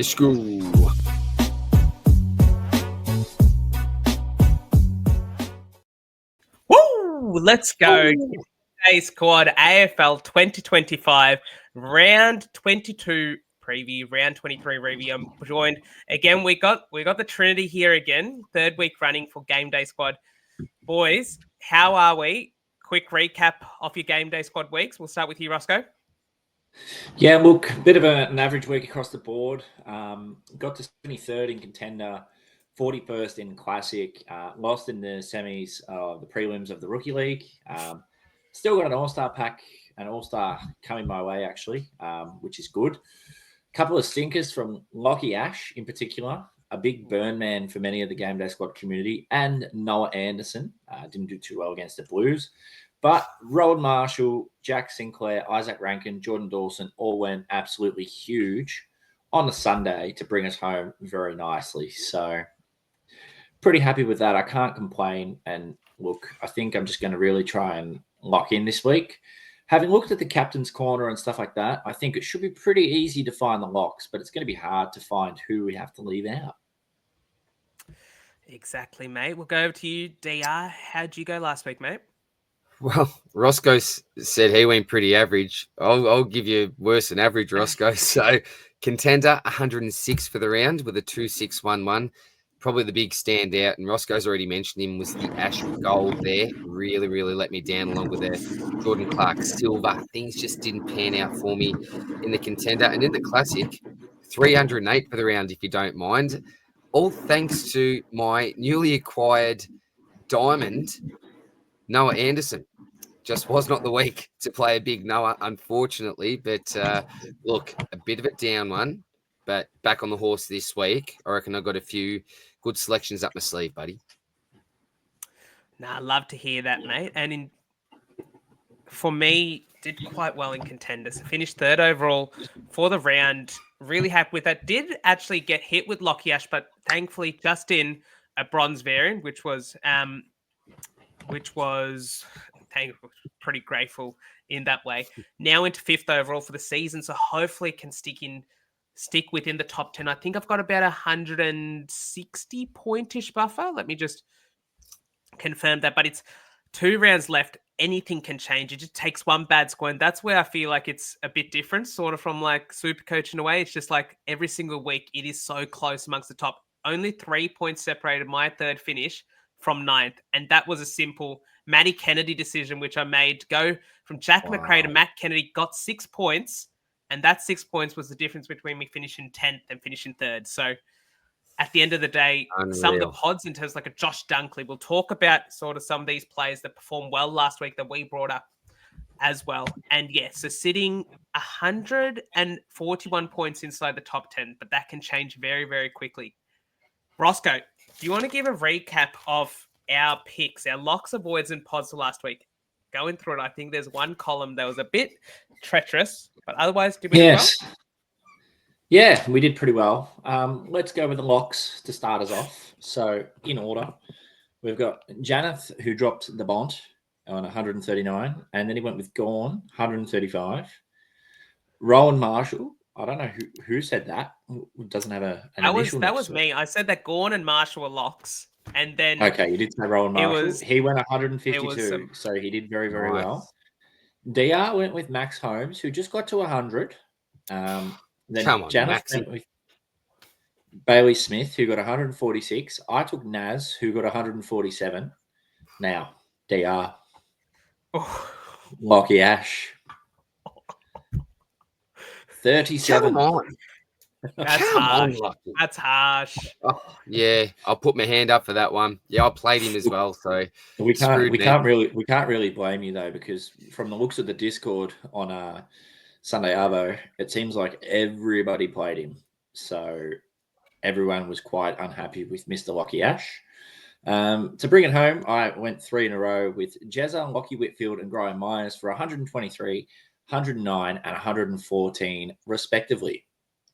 Let's go. Woo! Let's go. Gameday squad AFL 2025 round 22 preview, round 23 review. I'm joined again. We got the Trinity here again, third week running for Gameday squad. Boys, how are we? Quick recap of your Gameday squad weeks. We'll start with you, Rossco. Yeah, look, a bit of an average week across the board. Got to 73rd in Contender, 41st in Classic, lost in the semis, the prelims of the Rookie League. Still got an All-Star pack, an All-Star coming my way, actually, which is good. A couple of stinkers from Lockie Ash in particular, a big burn man for many of the Gameday squad community, and Noah Anderson. Didn't do too well against the Blues. But Rowan Marshall, Jack Sinclair, Isaac Rankin, Jordan Dawson all went absolutely huge on the Sunday to bring us home very nicely. So pretty happy with that. I can't complain. And look, I think I'm just going to really try and lock in this week. Having looked at the captain's corner and stuff like that, I think it should be pretty easy to find the locks, but it's going to be hard to find who we have to leave out. Exactly, mate. We'll go over to you, DR. How'd you go last week, mate? Well, Rossco said he went pretty average. I'll give you worse than average, Rossco. So Contender, 106 for the round with a 2.611. Probably the big standout, and Roscoe's already mentioned him, was the Ash Gold there. Really, really let me down along with the Jordan Clark Silver. Things just didn't pan out for me in the Contender. And in the Classic, 308 for the round, if you don't mind. All thanks to my newly acquired Diamond, Noah Anderson. Just was not the week to play a big Noah, unfortunately. But look, a bit of a down one, but back on the horse this week. I reckon I've got a few good selections up my sleeve, buddy. Nah, love to hear that, mate. And for me, did quite well in Contender. So finished third overall for the round. Really happy with that. Did actually get hit with Lockie Ash, but thankfully just in a bronze variant, which was pretty grateful in that way. Now into fifth overall for the season, so hopefully can stick within the top 10. I think I've got about 160 pointish buffer. Let me just confirm that, but it's 2 rounds left. Anything can change. It just takes one bad score, and that's where I feel like it's a bit different, sort of from like Supercoach in a way. It's just like every single week it is so close amongst the top. Only 3 points separated my third finish from 9th, and that was a simple Matty Kennedy decision, which I made go from Jack McRae to Matt Kennedy, got 6 points, and that 6 points was the difference between me finishing 10th and finishing 3rd. So at the end of the day, some of the pods, in terms of like a Josh Dunkley, we'll talk about sort of some of these players that performed well last week that we brought up as well. And yeah, so sitting 141 points inside the top 10, but that can change very, very quickly. Rossco, do you want to give a recap of our picks, our locks, avoids, and pods for last week? Going through it, I think there's one column that was a bit treacherous, but otherwise, did we do well? Yeah, we did pretty well. Let's go with the locks to start us off. So, in order, we've got Janath, who dropped the Bont on 139, and then he went with Gorn, 135. Rowan Marshall, I don't know who said that. Doesn't have an initial. That was me. I said that Gorn and Marshall were locks, and then okay, you did say Rowan Marshall. He went 152, so he did very, very well. DR went with Max Holmes, who just got to 100. Then Janath went with Bailey Smith, who got 146. I took Naz, who got 147. Now, DR. Lockie Ash. 37. Come on. That's harsh. That's harsh. Oh, yeah, I'll put my hand up for that one. Yeah, I played him as well, so we can't really blame you though, because from the looks of the Discord on Sunday Arvo, it seems like everybody played him. So everyone was quite unhappy with Mr. Lockie Ash. To bring it home, I went 3 in a row with Jezza, Lockie Whitfield, and Graham Myers for 123, 109, and 114, respectively.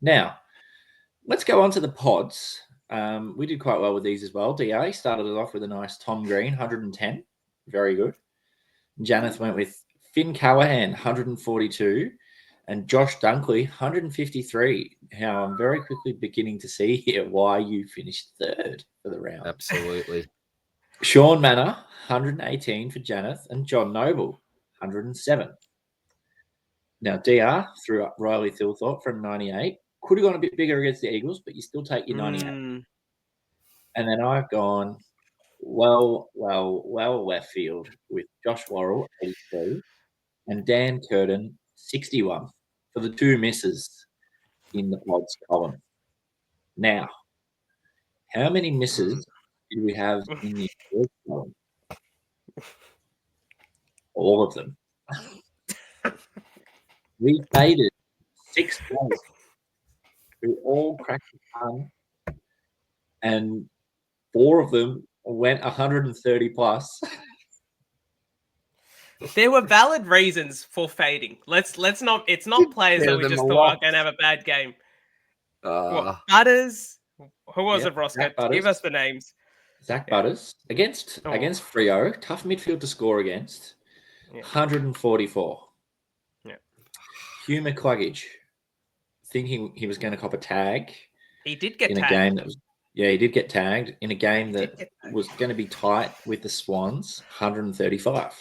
Now, let's go on to the pods. We did quite well with these as well. DA started it off with a nice Tom Green, 110. Very good. Janath went with Finn Callahan, 142. And Josh Dunkley, 153. Now, I'm very quickly beginning to see here why you finished third for the round. Absolutely. Sean Manor, 118 for Janath, and John Noble, 107. Now, DR threw up Riley Thilthorpe from 98. Could have gone a bit bigger against the Eagles, but you still take your 98. And then I've gone well left field with Josh Worrell, 83, and Dan Curtin, 61, for the two misses in the PODS column. Now, how many misses did we have in the avoids column? All of them. We faded 6 players. We all cracked the tongue, and 4 of them went 130 plus. There were valid reasons for fading. Let's not. It's not players that we just thought are going to have a bad game. What, Butters? Who was it, Rossco? Give us the names. Zach Butters against Freo, tough midfield to score against. 144. Yeah. Hugh McCluggage, thinking he was going to cop a tag. He did get in tagged. A game that was. Yeah, he did get tagged in a game that was going to be tight with the Swans. 135.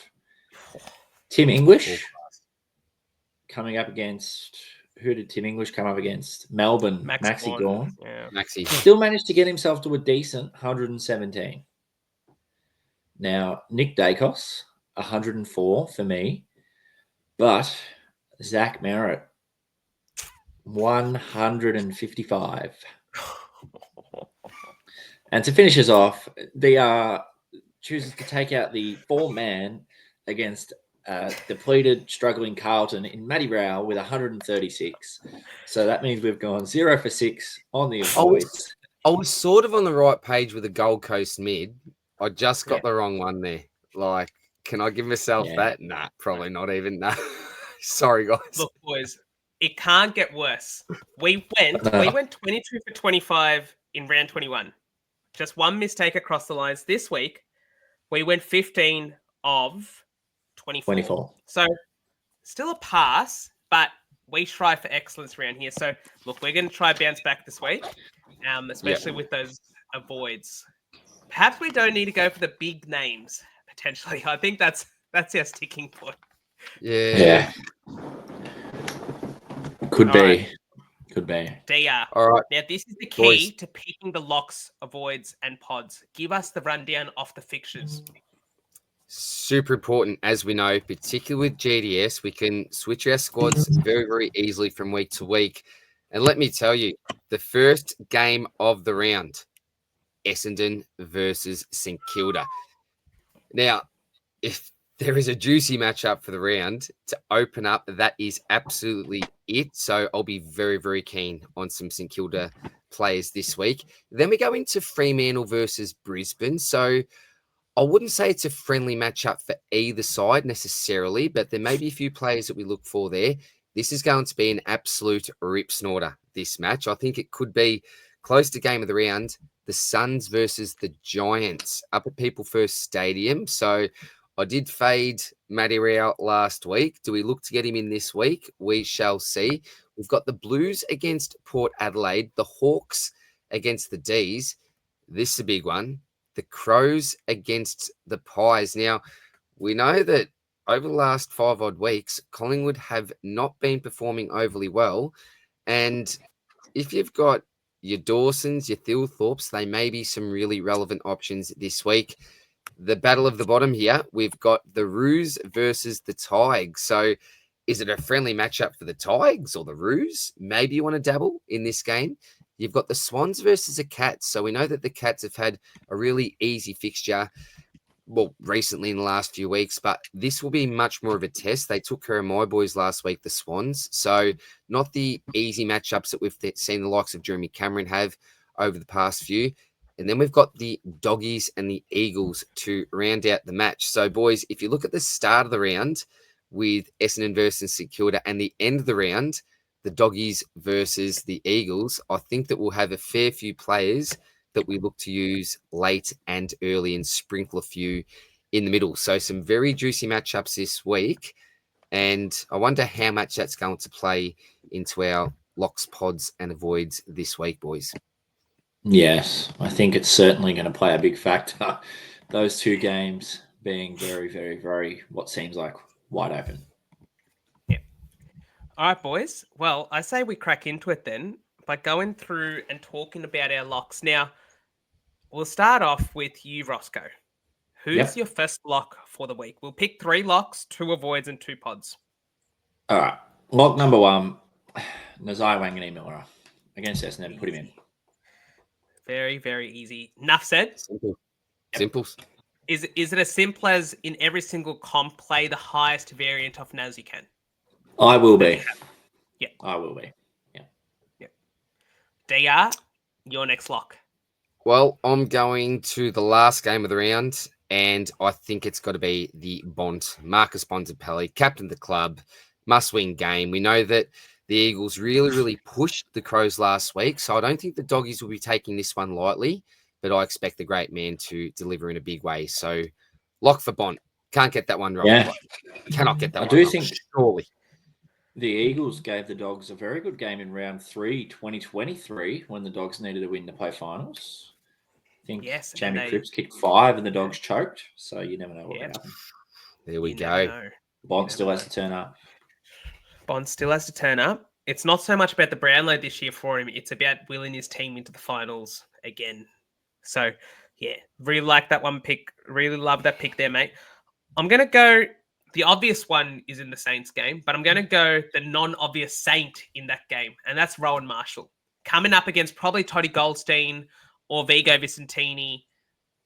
Tim English coming up against. Who did Tim English come up against? Melbourne. Maxi Gawn. Yeah. Maxi. Still managed to get himself to a decent 117. Now, Nick Dacos, 104 for me. But Zach Merritt, 155. And to finish us off, they chooses to take out the 4-man against depleted, struggling Carlton in Matty Rowell with 136. So that means we've gone 0 for 6 on the avoids. I was sort of on the right page with the Gold Coast mid. I just got the wrong one there. Like, can I give myself that? Nah, probably not even. Nah. Sorry, guys. Look, boys, it can't get worse. We went 22 for 25 in round 21. Just one mistake across the lines. This week, we went 15 of 24. So still a pass, but we try for excellence around here. So look, we're going to try bounce back this week, especially with those avoids. Perhaps we don't need to go for the big names potentially. I think that's our sticking point. Yeah. Could be. DR. All right. Now, this is the key to picking the locks, avoids, and pods. Give us the rundown off the fixtures. Super important, as we know, particularly with GDS, we can switch our squads very, very easily from week to week. And let me tell you, the first game of the round, Essendon versus St Kilda. Now, if there is a juicy matchup for the round to open up, that is absolutely it. So I'll be very, very keen on some St Kilda players this week. Then we go into Fremantle versus Brisbane. So I wouldn't say it's a friendly matchup for either side necessarily, but there may be a few players that we look for there. This is going to be an absolute rip snorter, this match. I think it could be close to game of the round. The Suns versus the Giants up at People First Stadium. So I did fade Matty Rowell last week. Do we look to get him in this week? We shall see. We've got the Blues against Port Adelaide, the Hawks against the D's. This is a big one. The Crows against the Pies. Now, we know that over the last 5 odd weeks, Collingwood have not been performing overly well. And if you've got your Dawsons, your Thilthorpes, they may be some really relevant options this week. The battle of the bottom here, we've got the Roos versus the Tigers. So is it a friendly matchup for the Tigers or the Roos? Maybe you want to dabble in this game. You've got the Swans versus the Cats. So we know that the Cats have had a really easy fixture, well, recently in the last few weeks, but this will be much more of a test. They took care of my boys last week, the Swans. So not the easy matchups that we've seen the likes of Jeremy Cameron have over the past few. And then we've got the Doggies and the Eagles to round out the match. So, boys, if you look at the start of the round with Essendon versus St Kilda and the end of the round, the Doggies versus the Eagles, I think that we'll have a fair few players that we look to use late and early and sprinkle a few in the middle. So some very juicy matchups this week. And I wonder how much that's going to play into our locks, pods, and avoids this week, boys. Yes, I think it's certainly going to play a big factor. Those two games being very, very, very, what seems like wide open. Yeah. All right, boys. Well, I say we crack into it then by going through and talking about our locks. Now, we'll start off with you, Rossco. Who's your first lock for the week? We'll pick 3 locks, 2 avoids, and 2 pods. All right. Lock number 1, Nazai Wanganeen-Miller against Essendon. Put him in. Very, very easy. Enough said. Simple. Is it as simple as in every single comp, play the highest variant of Naz you can? I will be. Yeah. I will be. Yeah. DR, your next lock. Well, I'm going to the last game of the round, and I think it's got to be the Bont, Marcus Bontempelli, captain of the club, must-win game. We know that the Eagles really, really pushed the Crows last week, so I don't think the Doggies will be taking this one lightly, but I expect the great man to deliver in a big way. So, lock for Bont. Can't get that one wrong. Yeah. Cannot get that I one do wrong, think surely. the Eagles gave the Dogs a very good game in round 3, 2023, when the Dogs needed a win to play finals. I think Jamie Cripps kicked 5 and the Dogs choked, so you never know what will happen. There we go. Bont still has to turn up. Bont still has to turn up. It's not so much about the Brownlow this year for him. It's about willing his team into the finals again. So, yeah, really like that one pick. Really love that pick there, mate. I'm going to go, the obvious one is in the Saints game, but I'm going to go the non-obvious Saint in that game, and that's Rowan Marshall. Coming up against probably Toddy Goldstein or Vigo Vicentini.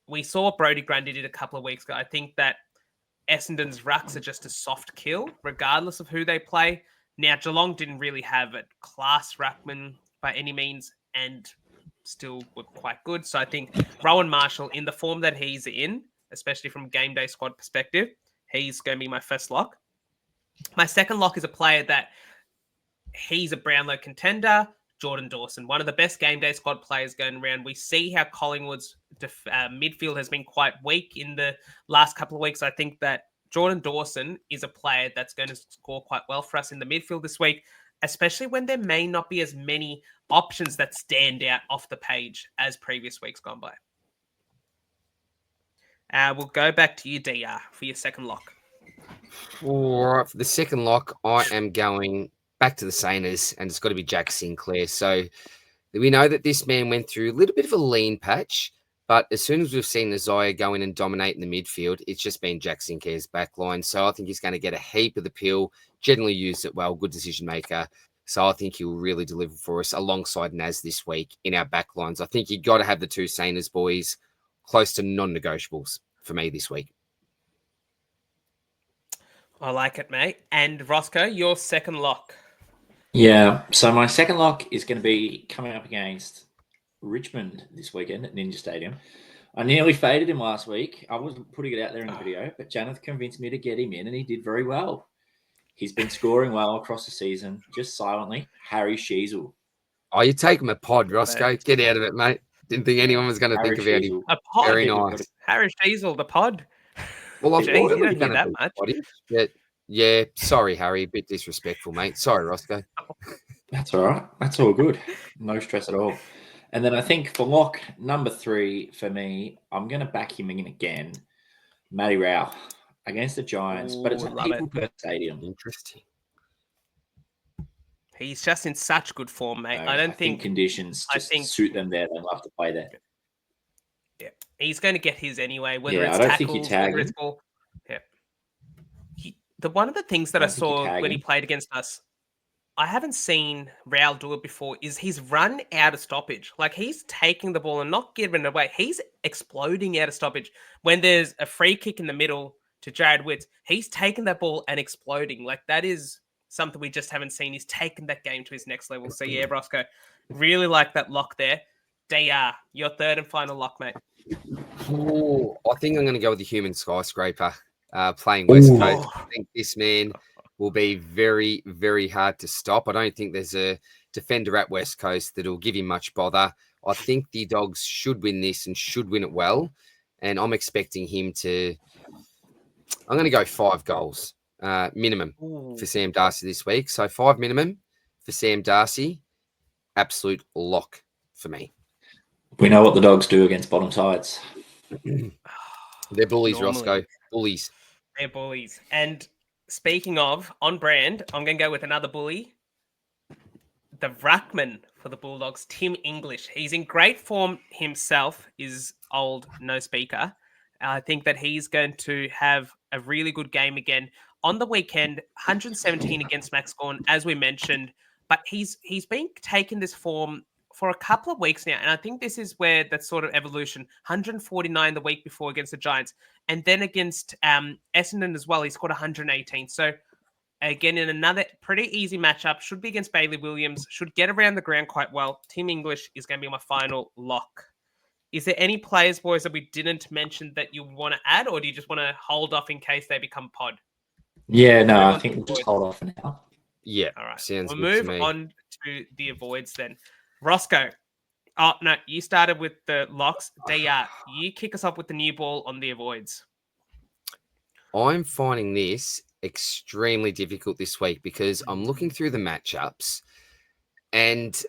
We saw what Brodie Grundy did a couple of weeks ago. I think that Essendon's rucks are just a soft kill, regardless of who they play. Now, Geelong didn't really have a class ruckman by any means, and still were quite good. So I think Rowan Marshall, in the form that he's in, especially from game day squad perspective, he's going to be my first lock. My second lock is a player that he's a Brownlow contender, Jordan Dawson, one of the best game day squad players going around. We see how Collingwood's midfield has been quite weak in the last couple of weeks. I think that Jordan Dawson is a player that's going to score quite well for us in the midfield this week, especially when there may not be as many options that stand out off the page as previous weeks gone by. We'll go back to you, DR, for your second lock. For the second lock, I am going back to the Sainers, and it's got to be Jack Sinclair. So we know that this man went through a little bit of a lean patch, but as soon as we've seen Isaiah go in and dominate in the midfield, it's just been Jack Sinclair's back line. So I think he's going to get a heap of the pill, generally used it well, good decision maker. So I think he'll really deliver for us alongside Naz this week in our back lines. I think you got to have the two Sainers boys close to non-negotiables for me this week. I like it, mate. And Rossco, your second lock. Yeah, so my second lock is going to be coming up against Richmond this weekend at Ninja Stadium. I nearly faded him last week. I wasn't putting it out there in the video, but Janath convinced me to get him in, and he did very well. He's been scoring well across the season, just silently. Harry Sheasel. Oh, you take him a pod, Rossco. Get out of it, mate. Didn't think anyone was going to think about him. A pod? Very nice. Harry Sheasel, the pod. Well, I thought you don't need that much. But yeah, sorry, Harry. A bit disrespectful, mate. Sorry, Rossco. That's all right. That's all good. No stress at all. And then I think for lock number 3 for me, I'm going to back him in again. Matty Rao against the Giants, but it's a People Perth Stadium. Interesting. He's just in such good form, mate. I don't think conditions just suit them there. They love to play there. Yeah, he's going to get his anyway. Whether Yeah, it's I don't tackles, think you tag whether it's him. ball. Yeah. One of the things that I saw when he played against us, I haven't seen Raul do it before, is he's run out of stoppage. Like, he's taking the ball and not giving it away. He's exploding out of stoppage. When there's a free kick in the middle to Jared Witts, he's taking that ball and exploding. Like, that is something we just haven't seen. He's taken that game to his next level. So, yeah, Rossco, really like that lock there. DR, your third and final lock, mate. Oh, I think I'm going to go with the human skyscraper playing West Coast. I think this man will be very, very hard to stop. I don't think there's a defender at West Coast that'll give him much bother. I think the Dogs should win this and should win it well. And I'm expecting him to... I'm going to go 5 goals. minimum Ooh. for Sam Darcy this week. So 5 minimum for Sam Darcy. Absolute lock for me. We know what the dogs do against bottom sides. They're bullies, Normally. Rossco. Bullies. They're bullies. And speaking of on brand, I'm going to go with another bully. The ruckman for the Bulldogs, Tim English. He's in great form himself, is old, no speaker. I think that he's going to have a really good game again. On the weekend, 117 against Max Gawn, as we mentioned, but he's been taking this form for a couple of weeks now, and I think this is where that sort of evolution. 149 the week before against the Giants, and then against Essendon as well, he scored 118. So again, in another pretty easy matchup, should be against Bailey Williams, should get around the ground quite well. Tim English is going to be my final lock. Is there any players, boys, that we didn't mention that you want to add, or do you just want to hold off in case they become pod? Yeah, no, I think we'll just hold off for now. Yeah, all right. Sounds we'll good to move me. on to the avoids then. Rossco. Oh, no, you started with the locks. DR, you kick us off with the new ball on the avoids. I'm finding this extremely difficult this week because I'm looking through the matchups and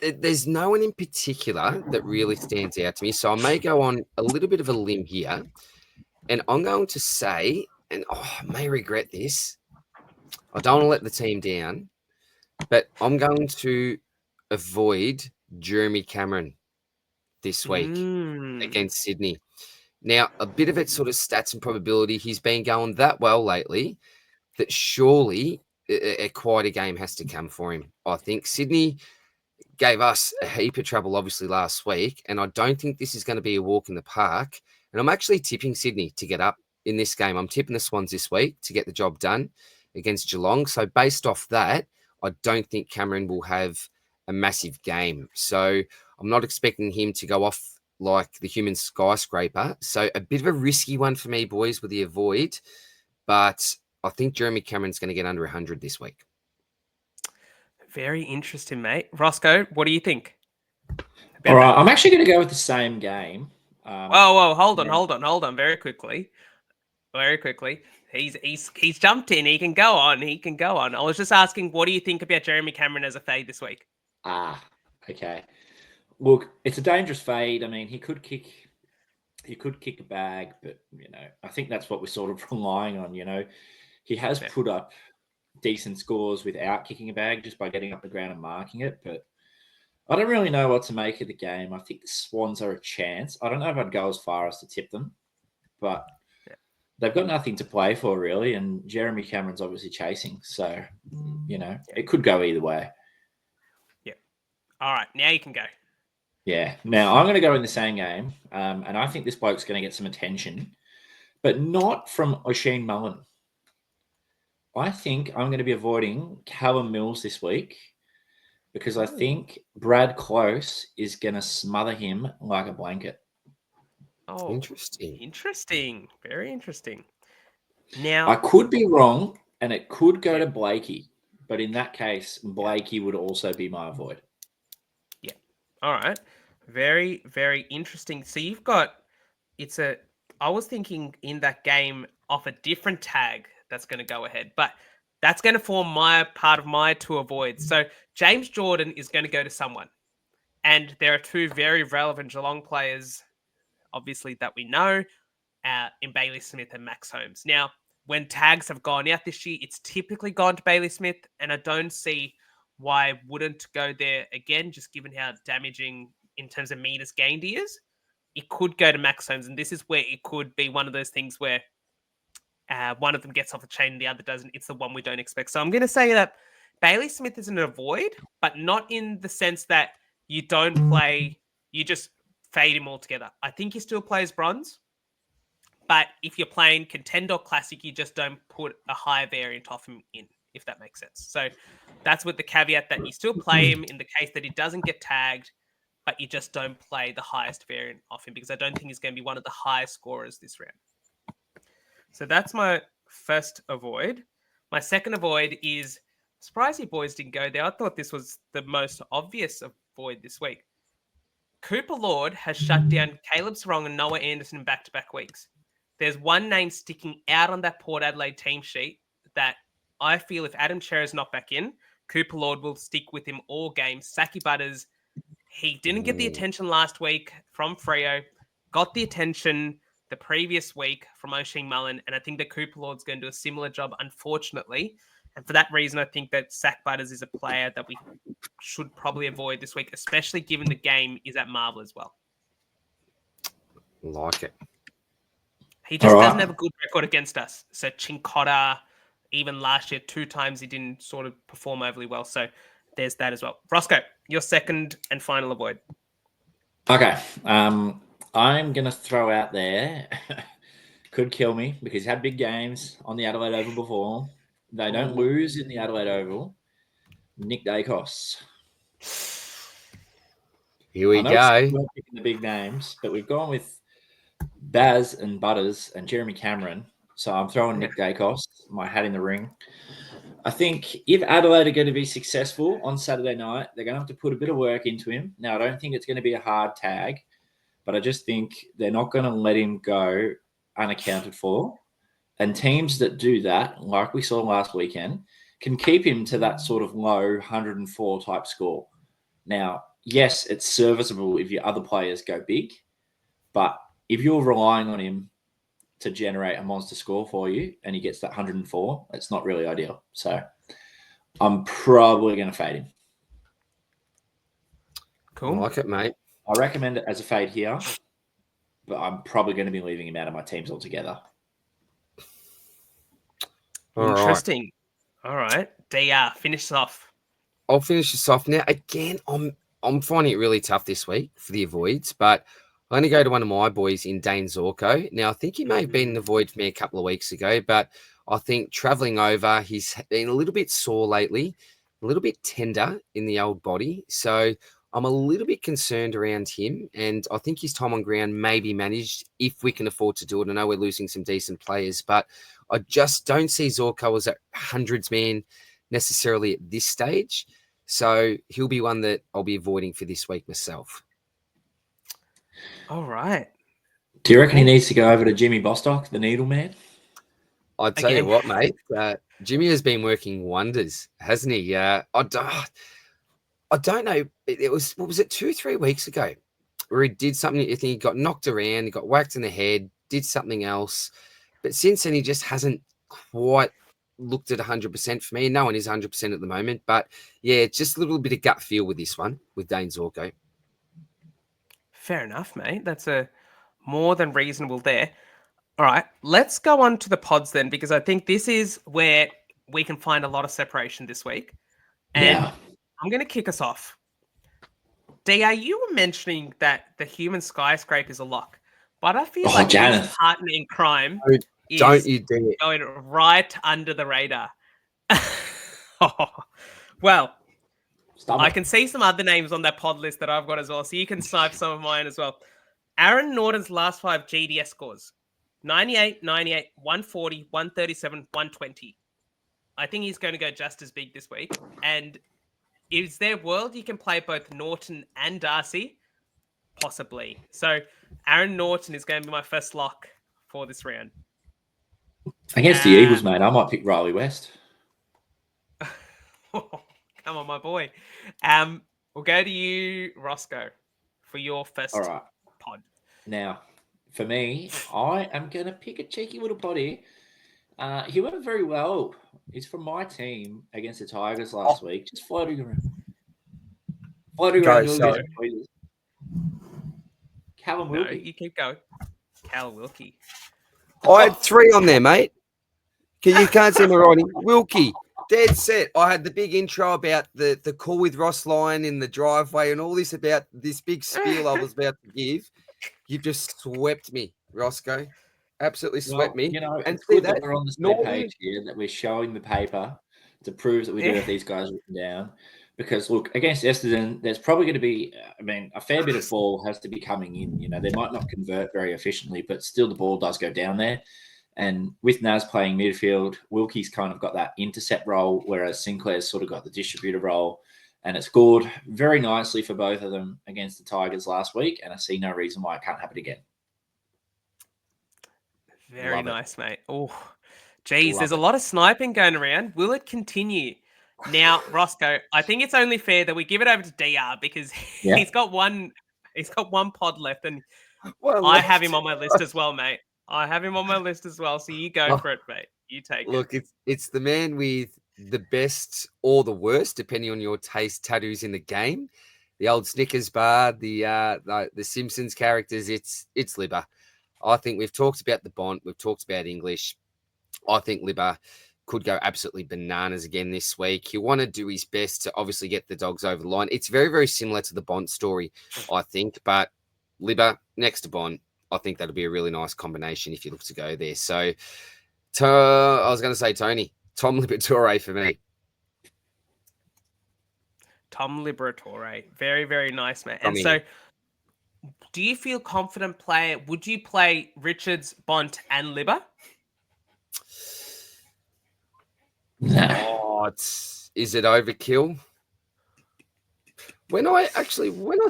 there's no one in particular that really stands out to me. So I may go on a little bit of a limb here and I'm going to say, and I may regret this, I don't want to let the team down, but I'm going to avoid Jeremy Cameron this week against Sydney. Now, a bit of it sort of stats and probability. He's been going that well lately that surely a quieter game has to come for him. I think Sydney gave us a heap of trouble, obviously, last week, and I don't think this is going to be a walk in the park. And I'm actually tipping Sydney to get up in this game. I'm tipping the Swans this week to get the job done against Geelong. So based off that, I don't think Cameron will have a massive game. So I'm not expecting him to go off like the human skyscraper. So a bit of a risky one for me, boys, with the avoid. But I think Jeremy Cameron's going to get under 100 this week. Very interesting, mate. Rossco, what do you think? All right, I'm actually going to go with the same game. Whoa, hold on, very quickly. He's jumped in. He can go on. I was just asking, what do you think about Jeremy Cameron as a fade this week? Okay. Look, it's a dangerous fade. I mean, he could kick a bag, but I think that's what we're sort of relying on. He has put up decent scores without kicking a bag, just by getting up the ground and marking it. But I don't really know what to make of the game. I think the Swans are a chance. I don't know if I'd go as far as to tip them, but they've got nothing to play for really, and Jeremy Cameron's obviously chasing. So, it could go either way. Yeah. All right, now you can go. Yeah. Now I'm going to go in the same game, and I think this bloke's going to get some attention, but not from Oisin Mullen. I think I'm going to be avoiding Callum Mills this week because I think Brad Close is going to smother him like a blanket. Oh, interesting. Very interesting. Now, I could be wrong, and it could go to Blakey, but in that case, Blakey would also be my avoid. Yeah. All right. Very, very interesting. So you've got, I was thinking in that game off a different tag that's going to go ahead, but that's going to form part of my two avoids. So James Jordan is going to go to someone, and there are two very relevant Geelong players, obviously, that we know, in Bailey Smith and Max Holmes. Now, when tags have gone out this year, it's typically gone to Bailey Smith, and I don't see why I wouldn't go there again, just given how damaging in terms of meters gained he is. It could go to Max Holmes, and this is where it could be one of those things where one of them gets off the chain and the other doesn't. It's the one we don't expect. So I'm going to say that Bailey Smith is an avoid, but not in the sense that you don't play, you just fade him altogether. I think he still plays bronze, but if you're playing Contender or Classic, you just don't put a higher variant off him in, if that makes sense. So that's with the caveat that you still play him in the case that he doesn't get tagged, but you just don't play the highest variant off him, because I don't think he's going to be one of the highest scorers this round. So that's my first avoid. My second avoid is, surprised you boys didn't go there. I thought this was the most obvious avoid this week. Cooper Lord has shut down Caleb Sarong and Noah Anderson in back-to-back weeks. there's one name sticking out on that Port Adelaide team sheet that I feel if Adam Cherry's not back in, Cooper Lord will stick with him all game. Saki Butters, he didn't get the attention last week from Freo, got the attention the previous week from O'Shea Mullen, and I think that Cooper Lord's going to do a similar job, unfortunately. And for that reason, I think that Sack Butters is a player that we should probably avoid this week, especially given the game is at Marvel as well. Like it. He just doesn't have a good record against us. So Chincotta, even last year, 2 times he didn't sort of perform overly well. So there's that as well. Rossco, your second and final avoid. Okay. I'm going to throw out there, could kill me because he's had big games on the Adelaide Oval before. They don't lose in the Adelaide Oval. Nick Dacos. Here we go. We're picking the big names, but we've gone with Baz and Butters and Jeremy Cameron. So I'm throwing Nick Dacos, my hat in the ring. I think if Adelaide are going to be successful on Saturday night, they're going to have to put a bit of work into him. Now, I don't think it's going to be a hard tag, but I just think they're not going to let him go unaccounted for. And teams that do that, like we saw last weekend, can keep him to that sort of low 104 type score. Now, yes, it's serviceable if your other players go big, but if you're relying on him to generate a monster score for you and he gets that 104, it's not really ideal. So I'm probably going to fade him. Cool. I like it, mate. I recommend it as a fade here, but I'm probably going to be leaving him out of my teams altogether. Interesting. All right. DR, finish off. I'll finish this off now. Again, I'm finding it really tough this week for the avoids, but I'm going to go to one of my boys in Dane Zorko. Now, I think he may have been an avoid for me a couple of weeks ago, but I think travelling over, he's been a little bit sore lately, a little bit tender in the old body. So I'm a little bit concerned around him, and I think his time on ground may be managed if we can afford to do it. I know we're losing some decent players, but I just don't see Zorko as a hundreds man necessarily at this stage. So he'll be one that I'll be avoiding for this week myself. All right. Do you reckon he needs to go over to Jimmy Bostock, the needle man? I'll tell you what, mate. Jimmy has been working wonders, hasn't he? I don't know. It was, what was it, 2-3 weeks ago where he did something. I think he got knocked around, he got whacked in the head, did something else. But since then, he just hasn't quite looked at 100% for me. No one is 100% at the moment. But, yeah, just a little bit of gut feel with this one, with Dane Zorko. Fair enough, mate. That's a more than reasonable there. All right, let's go on to the pods then, because I think this is where we can find a lot of separation this week. And I'm going to kick us off. DR, you were mentioning that the human skyscraper is a lock, but I feel like Janath. his partner in crime Don't you dare. going right under the radar. Well, I can see some other names on that pod list that I've got as well, so you can snipe some of mine as well. Aaron Norton's last 5 GDS scores: 98, 98, 140, 137, 120. I think he's going to go just as big this week. And is there a world you can play both Norton and Darcy? Possibly. So Aaron Norton is going to be my first lock for this round. Against the Eagles, mate, I might pick Riley West. Come on, my boy. We'll go to you, Rossco, for your first pod. Now, for me, I am going to pick a cheeky little body. He went very well. He's from my team against the Tigers last week. Just floating around. Callum Wilkie. No, you keep going. Callum Wilkie. I had 3 on there, mate. You can't see my writing. Wilkie. Dead set. I had the big intro about the call with Ross Lyon in the driveway and all this about this big spiel I was about to give. You've just swept me, Rossco. Absolutely swept me. You know, and it's good that we're on the same page here, that we're showing the paper to prove that we do have these guys written down. Because, look, against Essendon, there's probably going to be, a fair bit of ball has to be coming in. You know, they might not convert very efficiently, but still the ball does go down there. And with Naz playing midfield, Wilkie's kind of got that intercept role, whereas Sinclair's sort of got the distributor role. And it scored very nicely for both of them against the Tigers last week, and I see no reason why it can't happen again. Very Love it. nice, mate. Oh, geez, Love there's a it. lot of sniping going around. Will it continue? Now, Rossco, I think it's only fair that we give it over to DR because Yeah. he's got one pod left, and Well, I have him on my list as well, mate. I have him on my list as well. So you go Oh, for it, mate. You take it. look, it's the man with the best or the worst, depending on your taste, tattoos in the game. The old Snickers bar, the Simpsons characters. It's Libba. I think we've talked about the Bont. We've talked about English. I think Libba could go absolutely bananas again this week. He'll want to do his best to obviously get the dogs over the line. It's very, very similar to the Bont story, I think. But Libba next to Bont, I think that'll be a really nice combination if you look to go there. So I was going to say Tony. Tom Liberatore for me. Tom Liberatore. Very, very nice, mate. And Tommy. so, do you feel confident would you play Richards, Bont, and Libba? Nah. Oh, is it overkill? When I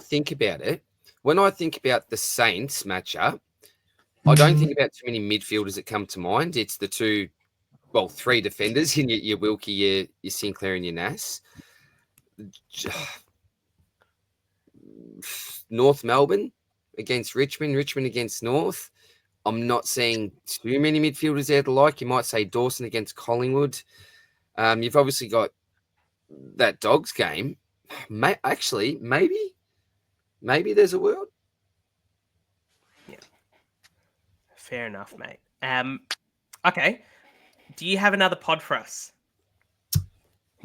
think about it, when I think about the Saints matchup, I don't think about too many midfielders that come to mind. It's the three defenders in your Wilkie, your Sinclair, and your Nass. North Melbourne against Richmond, Richmond against North. I'm not seeing too many midfielders there to like. You might say Dawson against Collingwood. You've obviously got that Dogs game. Actually, maybe there's a world. Yeah. Fair enough, mate. Okay. Do you have another pod for us?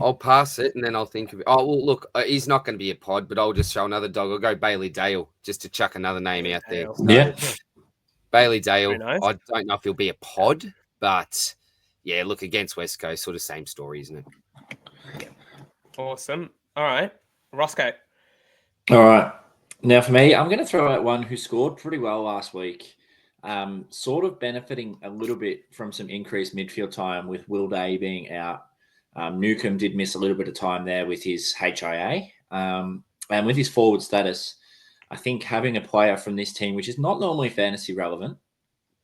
I'll pass it and then I'll think of it. Oh, well, look, he's not going to be a pod, but I'll just show another dog. I'll go Bailey Dale just to chuck another name out there. So, Yeah. Bailey Dale. Nice. I don't know if he'll be a pod, but yeah, look, against West Coast, sort of same story, isn't it? Awesome. All right. Rossco. All right. Now for me, I'm going to throw out one who scored pretty well last week. Sort of benefiting a little bit from some increased midfield time with Will Day being out. Newcomb did miss a little bit of time there with his HIA. And with his forward status, I think having a player from this team, which is not normally fantasy relevant,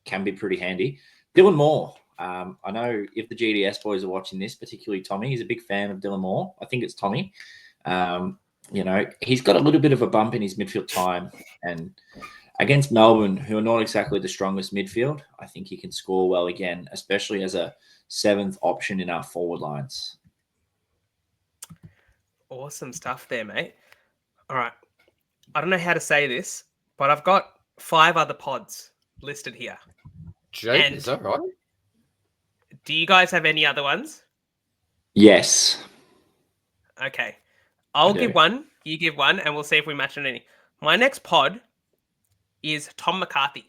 can be pretty handy. Dylan Moore. I know if the GDS boys are watching this, particularly Tommy, he's a big fan of Dylan Moore. I think it's Tommy. He's got a little bit of a bump in his midfield time. And against Melbourne, who are not exactly the strongest midfield, I think he can score well again, especially as a seventh option in our forward lines. Awesome stuff there, mate. All right. I don't know how to say this, but I've got 5 other pods listed here. Jake, is that right? Do you guys have any other ones? Yes. Okay. I'll give one, you give one, and we'll see if we match on any. My next pod is Tom McCarthy.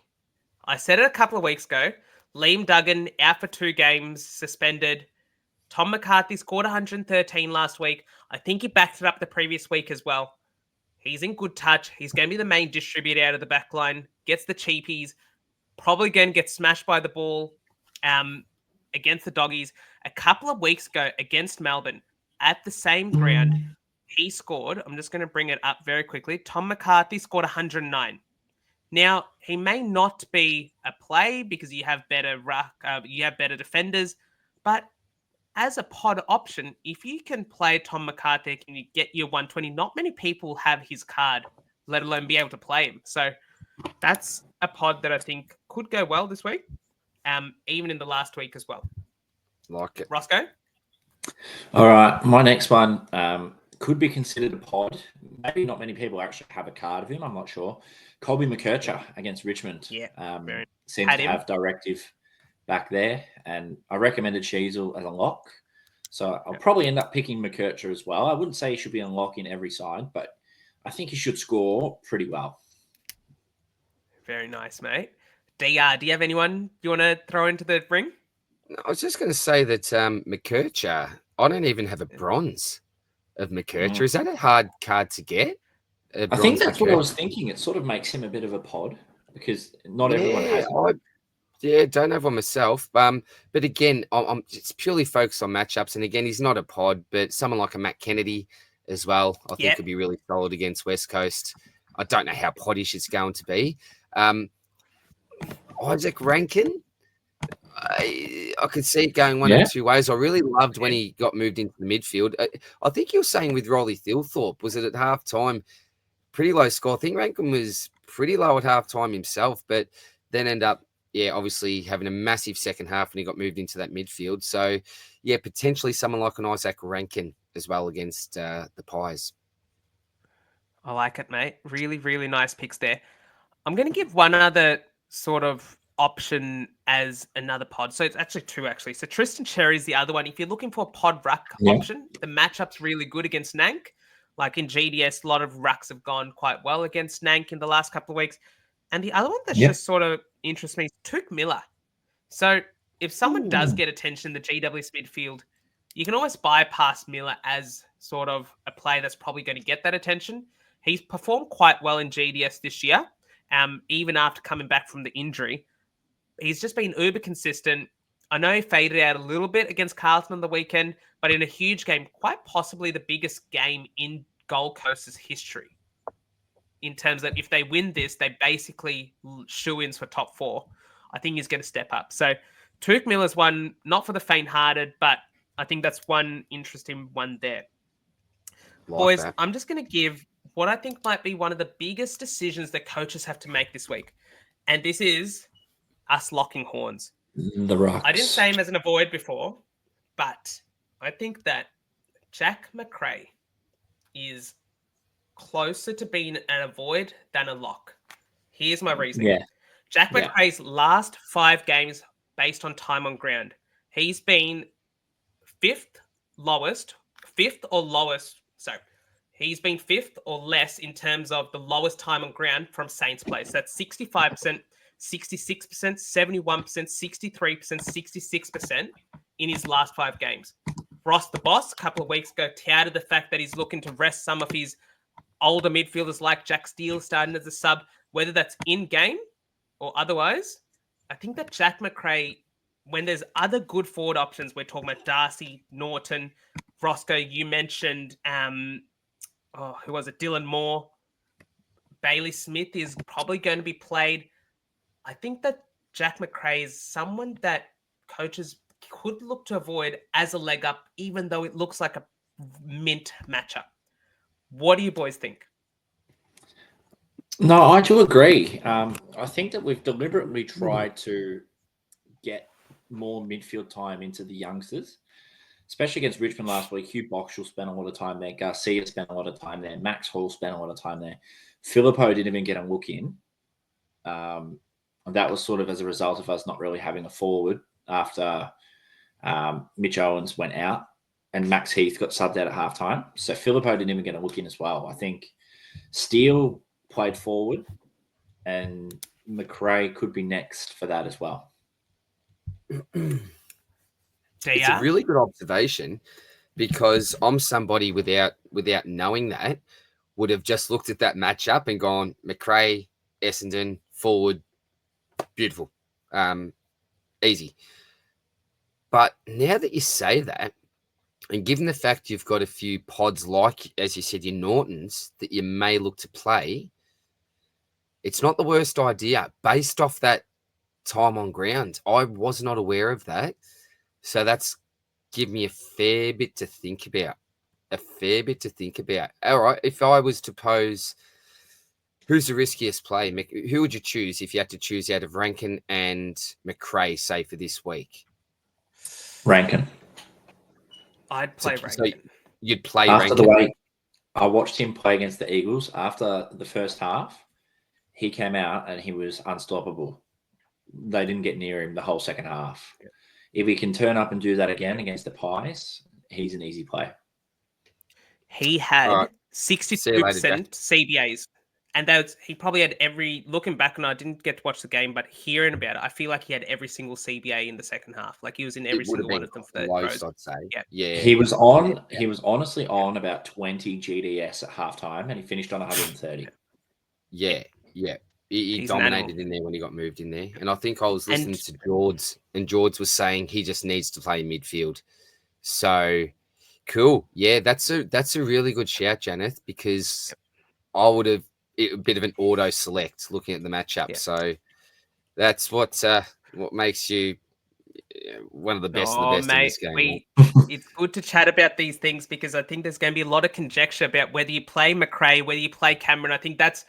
I said it a couple of weeks ago. Liam Duggan out for 2 games, suspended. Tom McCarthy scored 113 last week. I think he backed it up the previous week as well. He's in good touch. He's going to be the main distributor out of the back line. Gets the cheapies. Probably going to get smashed by the ball against the Doggies. A couple of weeks ago against Melbourne at the same ground, he scored. I'm just going to bring it up very quickly. Tom McCarthy scored 109. Now, he may not be a play because you have better defenders, but as a pod option, if you can play Tom McCarthy and you get your 120, not many people have his card, let alone be able to play him. So that's a pod that I think could go well this week, even in the last week as well. Like it. Rossco? All right. My next one could be considered a pod. Maybe not many people actually have a card of him. I'm not sure. Colby McKercher against Richmond. Yeah. Seems to have directive back there. And I recommended Sheasel as a lock. So I'll probably end up picking McKercher as well. I wouldn't say he should be on lock in every side, but I think he should score pretty well. Very nice, mate. DR, do you have anyone you want to throw into the ring? I was just going to say that McKercher, I don't even have a bronze of McKercher. Is that a hard card to get? I think that's what I was thinking. It sort of makes him a bit of a pod because not everyone has one. Don't have one myself. But again, I'm just purely focused on matchups. And again, he's not a pod, but someone like a Matt Kennedy as well, I think could be really solid against West Coast. I don't know how poddish it's going to be. Isaac Rankin I could see it going one Yeah. of two ways. I really loved when he got moved into the midfield. I think you were saying with Rolly Thilthorpe, was it at half time? Pretty low score. I think Rankin was pretty low at half time himself, but then end up, obviously having a massive second half when he got moved into that midfield. So, potentially someone like an Isaac Rankin as well against the Pies. I like it, mate. Really, really nice picks there. I'm going to give one other sort of option as another pod. So it's actually two, actually. So Tristan Cherry's the other one. If you're looking for a pod ruck option, the matchup's really good against Nank. Like in GDS, a lot of rucks have gone quite well against Nank in the last couple of weeks. And the other one that just sort of interests me is Took Miller. So if someone does get attention in the GWS midfield, you can almost bypass Miller as sort of a play that's probably going to get that attention. He's performed quite well in GDS this year, even after coming back from the injury. He's just been uber consistent. I know he faded out a little bit against Carlton on the weekend, but in a huge game, quite possibly the biggest game in Gold Coast's history. In terms of if they win this, they basically shoe-ins for top 4. I think he's going to step up. So Took Miller's one, not for the faint-hearted, but I think that's one interesting one there. Boys, I'm just going to give what I think might be one of the biggest decisions that coaches have to make this week. And this is us locking horns. The Rocks. I didn't say him as an avoid before, but I think that Jack McRae is closer to being an avoid than a lock. Here's my reasoning. Yeah. Jack McRae's last 5 games based on time on ground, he's been fifth or lowest. So he's been 5th or less in terms of the lowest time on ground from Saints play. So that's 65%, 66%, 71%, 63%, 66% in his last 5 games. Ross the Boss, a couple of weeks ago, touted the fact that he's looking to rest some of his older midfielders like Jack Steele starting as a sub, whether that's in-game or otherwise. I think that Jack McRae, when there's other good forward options, we're talking about Darcy, Norton, Rossco, you mentioned, who was it? Dylan Moore. Bailey Smith is probably going to be played. I think that Jack McRae is someone that coaches could look to avoid as a leg up, even though it looks like a mint matchup. What do you boys think? No, I do agree. I think that we've deliberately tried to get more midfield time into the youngsters, especially against Richmond last week. Hugh Boxall spent a lot of time there. Garcia spent a lot of time there. Max Hall spent a lot of time there. Filippo didn't even get a look in. And that was sort of as a result of us not really having a forward after Mitch Owens went out and Max Heath got subbed out at halftime. So Filippo didn't even get a look in as well. I think Steele played forward and McRae could be next for that as well. It's a really good observation because I'm somebody without knowing that would have just looked at that matchup and gone McRae, Essendon, forward, beautiful, easy. But now that you say that, and given the fact you've got a few pods like, as you said, your Nortons that you may look to play, it's not the worst idea based off that time on ground. I was not aware of that. So that's give me a fair bit to think about. All right, if I was to pose, who's the riskiest play? Who would you choose if you had to choose out of Rankin and McRae, say, for this week? Rankin. I'd play Rankin. So you'd play after Rankin? The way I watched him play against the Eagles, after the first half, he came out and he was unstoppable. They didn't get near him the whole second half. Yeah. If he can turn up and do that again against the Pies, he's an easy play. He had 62% CBAs. And he probably had looking back, and I didn't get to watch the game, but hearing about it, I feel like he had every single CBA in the second half. Like he was in every single one of them for the close, I'd say. Yeah. He was honestly on about 20 GDS at halftime, and he finished on 130. Yeah. He dominated in there when he got moved in there. And I think I was listening to George, and George was saying he just needs to play midfield. So cool. Yeah, that's a really good shout, Janath, because I would have a bit of an auto select looking at the matchup. Yeah. So that's what makes you one of the best of the Oh, best in mate, this game. it's good to chat about these things because I think there's going to be a lot of conjecture about whether you play McRae, whether you play Cameron. I think that's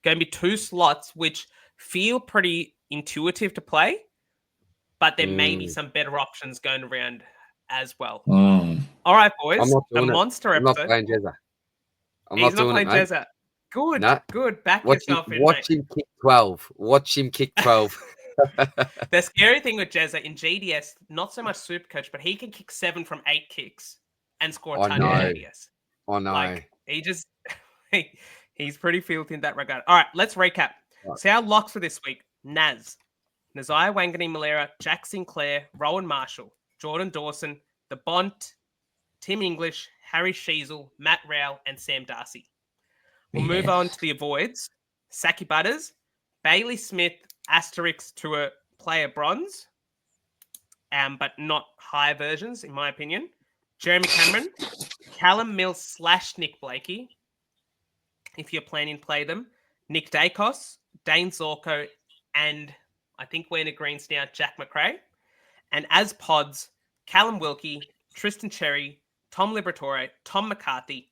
going to be two slots which feel pretty intuitive to play, but there may be some better options going around as well. All right, boys, I'm not a doing it. monster I'm not episode. playing Jezza. I'm He's not doing it, playing mate. Jezza. Good, No. good. Back Watch yourself in, watch mate. him kick 12. Watch him kick 12. The scary thing with Jezza in GDS, not so much Supercoach, but he can kick 7 from 8 kicks and score a I ton in know. GDS. I know. Like, he's pretty filthy in that regard. All right, let's recap. Right. So our locks for this week: Naz, Nazaya Wangani Malera, Jack Sinclair, Rowan Marshall, Jordan Dawson, The Bont, Tim English, Harry Sheasel, Matt Rowell, and Sam Darcy. We'll move on to the avoids: Saki Butters, Bailey Smith, asterisk to a player bronze, but not high versions, in my opinion. Jeremy Cameron, Callum Mills / Nick Blakey, if you're planning to play them. Nick Dacos, Dane Zorko, and I think we're in agreement now, Jack McRae. And as pods, Callum Wilkie, Tristan Cherry, Tom Liberatore, Tom McCarthy,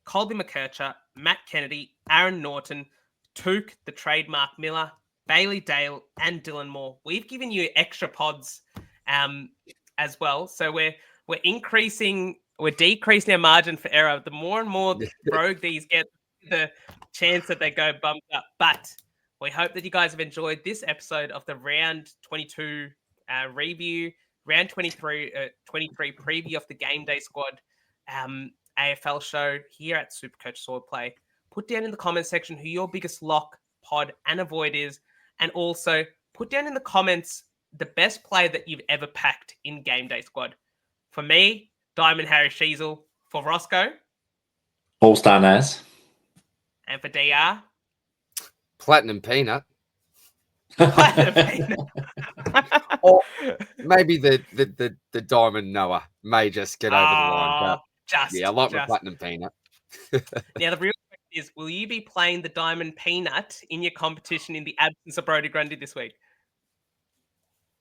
Colby McKercher, Matt Kennedy, Aaron Norton, Took, the trademark Miller, Bailey Dale, and Dylan Moore. We've given you extra pods as well. So we're decreasing our margin for error. The more and more rogue these get, the chance that they go bumped up. But we hope that you guys have enjoyed this episode of the round 22 review, round 23 preview of the Game Day squad AFL show here at Supercoach Swordplay. Put down in the comment section who your biggest lock, pod, and avoid is. And also put down in the comments the best player that you've ever packed in Game Day squad. For me, Diamond Harry Sheasel. For Rossco. All-Star Naz. And for DR. Platinum Peanut. Platinum Peanut. Or maybe the Diamond Noah may just get over the line. But yeah, I like my Platinum Peanut. Now, the real question is, will you be playing the Diamond Peanut in your competition in the absence of Brody Grundy this week?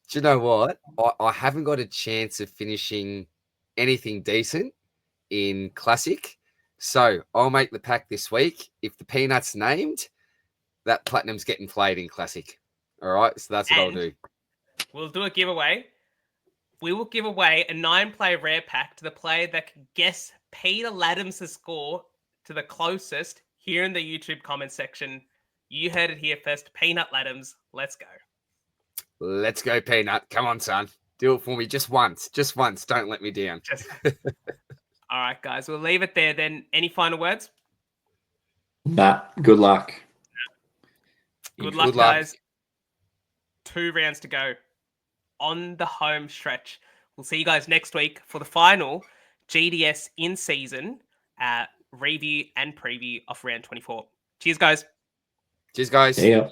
Do you know what? I haven't got a chance of finishing anything decent in Classic. So I'll make the pack this week. If the Peanut's named, that Platinum's getting played in Classic. All right? So that's what I'll do. We'll do a giveaway. We will give away a 9-player rare pack to the player that can guess Peter Laddams' score to the closest here in the YouTube comment section. You heard it here first. Peanut Laddams. Let's go. Let's go, Peanut. Come on, son. Do it for me just once. Just once. Don't let me down. All right, guys. We'll leave it there then. Any final words? Nah, good luck. Good luck, guys. 2 rounds to go on the home stretch. We'll see you guys next week for the final GDS in-season review and preview of round 24. Cheers, guys. Cheers, guys. See ya.